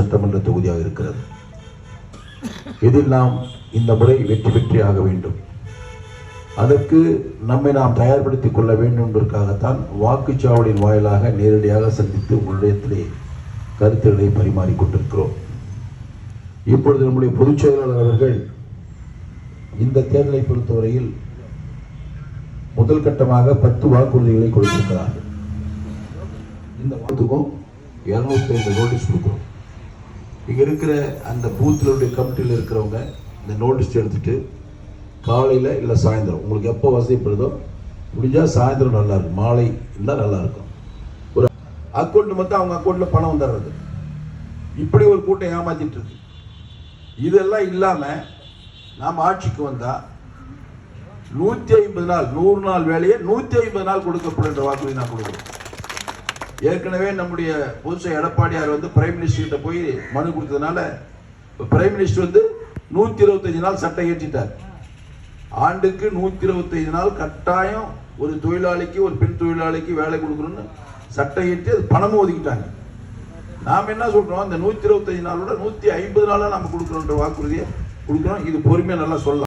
சட்டமன்ற தொகுதியாக இருக்கிறது. இதில் நாம் இந்த முறை வெற்றியாக வேண்டும். அதற்கு நம்மை நாம் தயார்படுத்திக் கொள்ள வேண்டும் என்பதற்காகத்தான் வாக்குச்சாவடியின் வாயிலாக நேரடியாக சந்தித்து உங்களிடத்திலே கருத்துக்களை பரிமாறிக்கொண்டிருக்கிறோம். இப்பொழுது நம்முடைய பொதுச் செயலாளர் அவர்கள் இந்த தேர்தலை பொறுத்தவரையில் முதல் கட்டமாக 10 வாக்குறுதிகளை கொடுத்திருக்கிறார்கள். இந்த வாக்குக்கும் 205 நோட்டீஸ் கொடுக்கிறோம். இங்க இருக்கிற அந்த பூத்தில் கமிட்டியில் இருக்கிறவங்க இந்த நோட்டீஸ் எடுத்துட்டு காலையில் இல்லை சாயந்தரம் உங்களுக்கு எப்போ வசதிப்படுதோ முடிஞ்சால் சாயந்தரம் நல்லா இருக்கும், மாலை இருந்தால் நல்லா இருக்கும். ஒரு அக்கௌண்ட் மட்டும் அவங்க அக்கௌண்ட்டில் பணம் வந்துடுறது, இப்படி ஒரு கூட்டம் ஏமாத்திட்டு இருக்கு. இதெல்லாம் இல்லாமல் நாம் ஆட்சிக்கு வந்தால் 150 நாள் 100 நாள் வேலையை 150 நாள் கொடுக்கப்படுகின்ற வாக்குறுதி நான் கொடுக்குறோம். ஏற்கனவே நம்முடைய புதுசை எடப்பாடியார் பிரைம் மினிஸ்டர் கிட்ட போய் மனு கொடுத்ததுனால பிரைம் மினிஸ்டர் 125 நாள் சட்டம் இயற்றிட்டார். ஆண்டுக்கு 125 நாள் கட்டாயம் ஒரு தொழிலாளிக்கு, ஒரு பெண் தொழிலாளிக்கு வேலை கொடுக்கணும்னு சட்டம் இயற்றி அது பணமும் ஒதுக்கிட்டாங்க. நாம் என்ன சொல்றோம், இந்த 125 நாளோட 150 நாளா நம்ம கொடுக்கணுன்ற வாக்குறுதியை கொடுக்கணும். இது பொறுமையா நல்லா சொல்லலாம்.